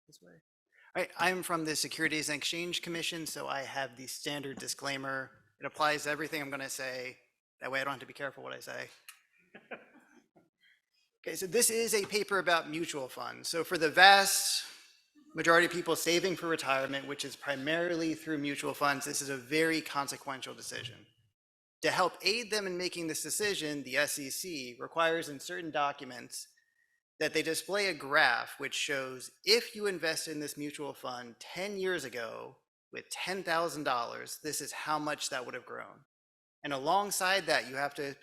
This way. All right, I'm from the Securities and Exchange Commission, so I have the standard disclaimer. It applies to everything I'm going to say. That way I don't have to be careful what I say. Okay, so this is a paper about mutual funds. So for the vast majority of people saving for retirement, which is primarily through mutual funds, this is a very consequential decision. To help aid them in making this decision, the SEC requires in certain documents that they display a graph which shows if you invested in this mutual fund 10 years ago with $10,000, this is how much that would have grown. And alongside that, you have to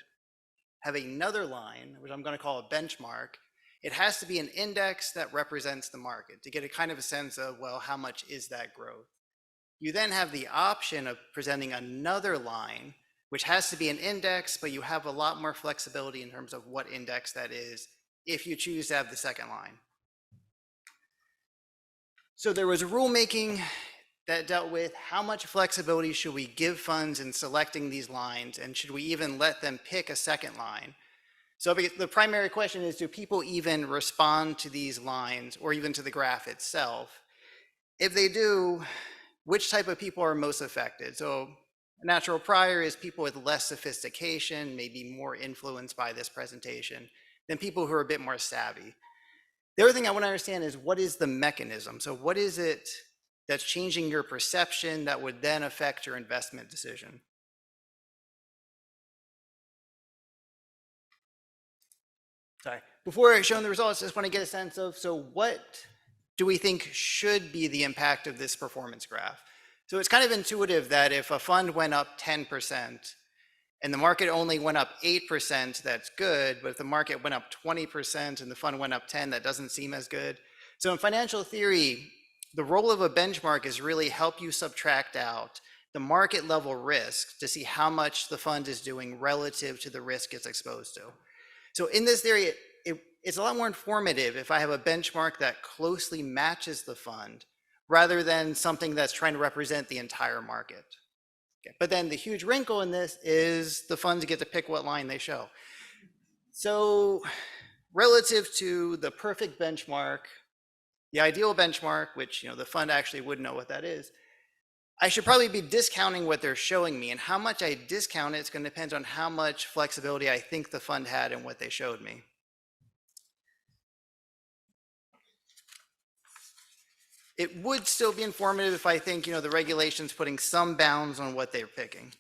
have another line, which I'm going to call a benchmark. It has to be an index that represents the market to get a kind of a sense of, well, how much is that growth? You then have the option of presenting another line, which has to be an index, but you have a lot more flexibility in terms of what index that is if you choose to have the second line. So there was rulemaking that dealt with how much flexibility should we give funds in selecting these lines, and should we even let them pick a second line? So the primary question is, do people even respond to these lines or even to the graph itself? If they do, which type of people are most affected? So a natural prior is people with less sophistication, maybe more influenced by this presentation than people who are a bit more savvy. The other thing I want to understand is, what is the mechanism? So what is it that's changing your perception that would then affect your investment decision? Sorry, before showing the results, I just want to get a sense of, so what do we think should be the impact of this performance graph? So it's kind of intuitive that if a fund went up 10% and the market only went up 8%, that's good, but if the market went up 20% and the fund went up 10, that doesn't seem as good. So in financial theory, the role of a benchmark is really help you subtract out the market level risk to see how much the fund is doing relative to the risk it's exposed to. So in this theory, it's a lot more informative if I have a benchmark that closely matches the fund rather than something that's trying to represent the entire market. Okay. But then the huge wrinkle in this is the funds get to pick what line they show. So relative to the perfect benchmark, the ideal benchmark, which the fund actually would know what that is, I should probably be discounting what they're showing me, and how much I discount it's going to depend on how much flexibility I think the fund had in what they showed me. It would still be informative if I think the regulation's putting some bounds on what they're picking.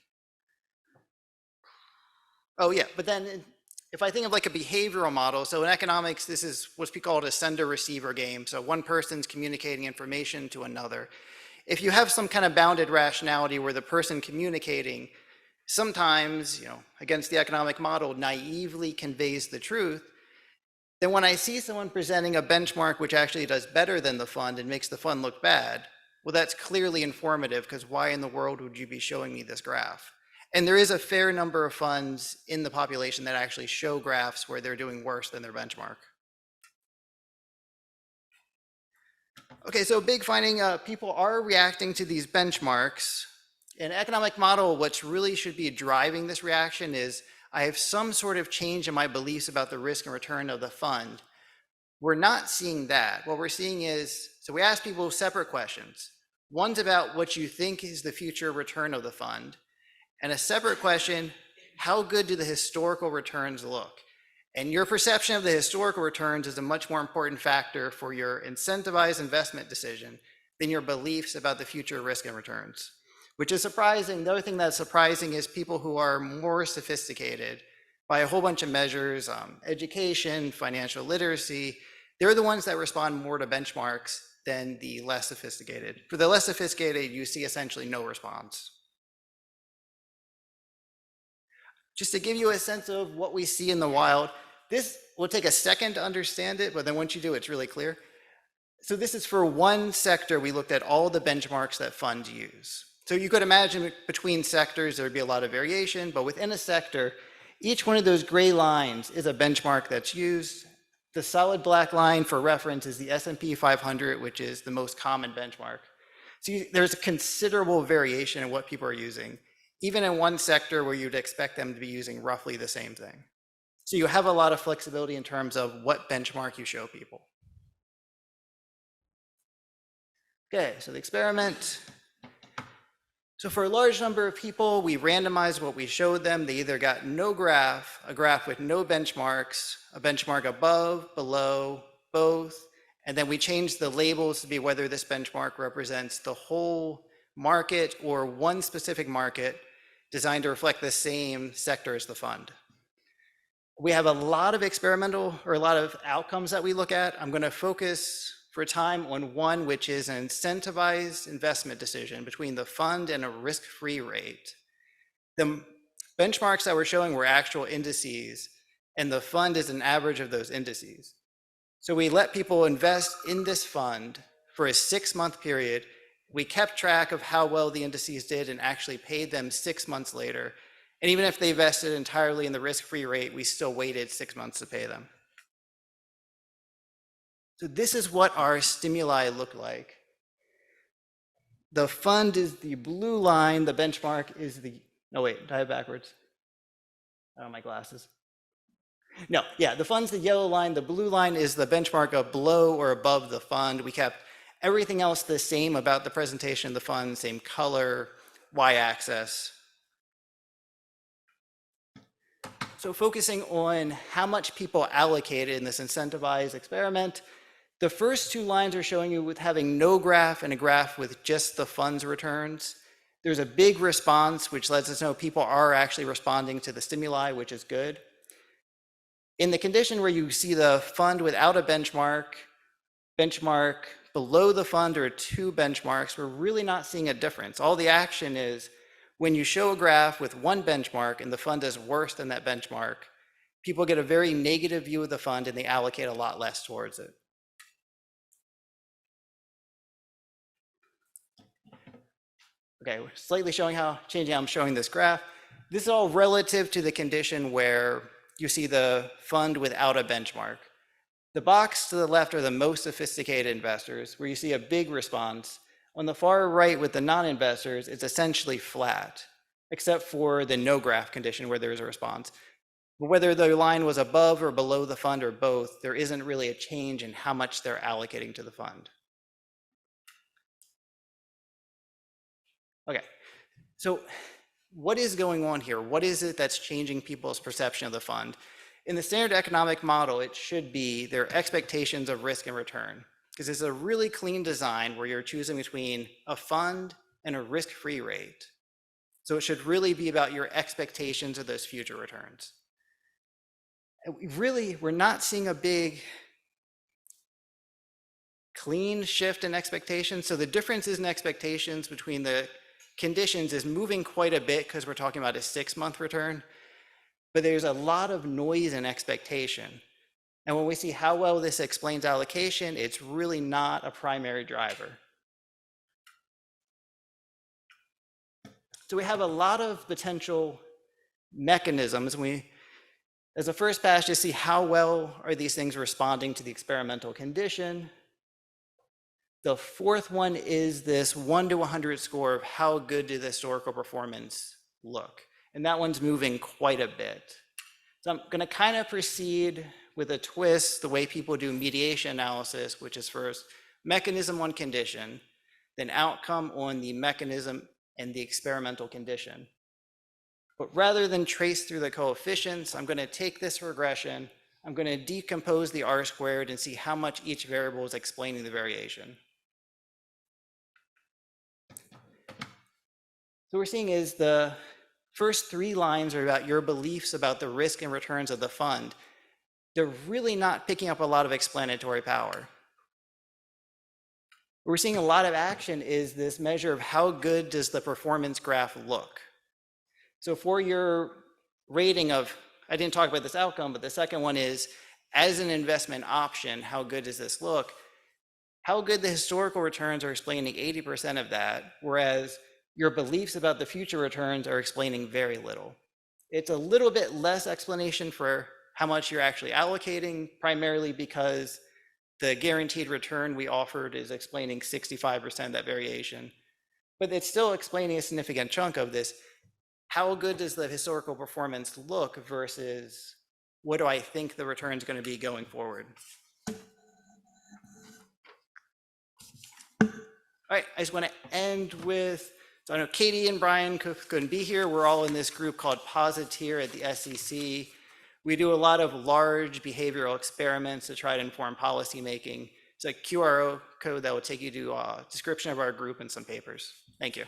Oh yeah, but then if I think of like a behavioral model, so in economics, this is what's called a sender-receiver game. So one person's communicating information to another. If you have some kind of bounded rationality where the person communicating sometimes, against the economic model, naively conveys the truth, then when I see someone presenting a benchmark which actually does better than the fund and makes the fund look bad, well, that's clearly informative, because why in the world would you be showing me this graph? And there is a fair number of funds in the population that actually show graphs where they're doing worse than their benchmark. Okay, so big finding, people are reacting to these benchmarks. In an economic model, what's really should be driving this reaction is I have some sort of change in my beliefs about the risk and return of the fund. We're not seeing that. What we're seeing is, so we ask people separate questions. One's about what you think is the future return of the fund, and a separate question, how good do the historical returns look? And your perception of the historical returns is a much more important factor for your incentivized investment decision than your beliefs about the future risk and returns, which is surprising. The other thing that's surprising is people who are more sophisticated by a whole bunch of measures, education, financial literacy, they're the ones that respond more to benchmarks than the less sophisticated. For the less sophisticated, you see essentially no response. Just to give you a sense of what we see in the wild, this will take a second to understand it, but then once you do, it's really clear. So this is for one sector. We looked at all the benchmarks that funds use. So you could imagine between sectors, there'd be a lot of variation, but within a sector, each one of those gray lines is a benchmark that's used. The solid black line for reference is the S&P 500, which is the most common benchmark. So there's a considerable variation in what people are using, even in one sector where you'd expect them to be using roughly the same thing. So you have a lot of flexibility in terms of what benchmark you show people. Okay, so the experiment. So for a large number of people, we randomized what we showed them. They either got no graph, a graph with no benchmarks, a benchmark above, below, both, and then we changed the labels to be whether this benchmark represents the whole market or one specific market designed to reflect the same sector as the fund. We have a lot of experimental or a lot of outcomes that we look at. I'm going to focus for time on one, which is an incentivized investment decision between the fund and a risk-free rate. The benchmarks that we're showing were actual indices, and the fund is an average of those indices. So we let people invest in this fund for a 6-month period. We kept track of how well the indices did and actually paid them 6 months later. And even if they vested entirely in the risk-free rate, we still waited 6 months to pay them. So this is what our stimuli look like. The fund is the blue line, the benchmark is the, no wait, did I have backwards? Oh, my glasses. No, yeah, the fund's the yellow line, the blue line is the benchmark of below or above the fund. We kept everything else the same about the presentation of the fund, same color, y-axis. So focusing on how much people allocated in this incentivized experiment, the first 2 lines are showing you with having no graph and a graph with just the fund's returns. There's a big response, which lets us know people are actually responding to the stimuli, which is good. In the condition where you see the fund without a benchmark below the fund or 2 benchmarks, we're really not seeing a difference. All the action is when you show a graph with 1 benchmark and the fund is worse than that benchmark, people get a very negative view of the fund and they allocate a lot less towards it. Okay, we're slightly showing how I'm showing this graph. This is all relative to the condition where you see the fund without a benchmark. The box to the left are the most sophisticated investors, where you see a big response. On the far right with the non-investors, it's essentially flat, except for the no graph condition where there's a response. But whether the line was above or below the fund or both, there isn't really a change in how much they're allocating to the fund. Okay, so what is going on here? What is it that's changing people's perception of the fund? In the standard economic model, it should be their expectations of risk and return, because it's a really clean design where you're choosing between a fund and a risk-free rate. So it should really be about your expectations of those future returns. We're not seeing a big clean shift in expectations. So the differences in expectations between the conditions is moving quite a bit because we're talking about a 6-month return, but there's a lot of noise in expectation. And when we see how well this explains allocation, it's really not a primary driver. So we have a lot of potential mechanisms. As a first pass, just see how well are these things responding to the experimental condition. The fourth one is this 1 to 100 score of how good did the historical performance look. And that one's moving quite a bit. So I'm going to kind of proceed with a twist the way people do mediation analysis, which is first mechanism on condition, then outcome on the mechanism and the experimental condition. But rather than trace through the coefficients, I'm going to take this regression, I'm going to decompose the R squared and see how much each variable is explaining the variation. So what we're seeing is the first 3 lines are about your beliefs about the risk and returns of the fund. They're really not picking up a lot of explanatory power. What we're seeing a lot of action is this measure of how good does the performance graph look. So for your rating of, I didn't talk about this outcome, but the second one is, as an investment option, how good does this look? How good the historical returns are explaining 80% of that, whereas your beliefs about the future returns are explaining very little. It's a little bit less explanation for how much you're actually allocating, primarily because the guaranteed return we offered is explaining 65% of that variation. But it's still explaining a significant chunk of this. How good does the historical performance look versus what do I think the return is going to be going forward? All right, I just want to end with, so I know Katie and Brian couldn't be here. We're all in this group called Positeer at the SEC. We do a lot of large behavioral experiments to try to inform policymaking. It's a QR code that will take you to a description of our group and some papers. Thank you.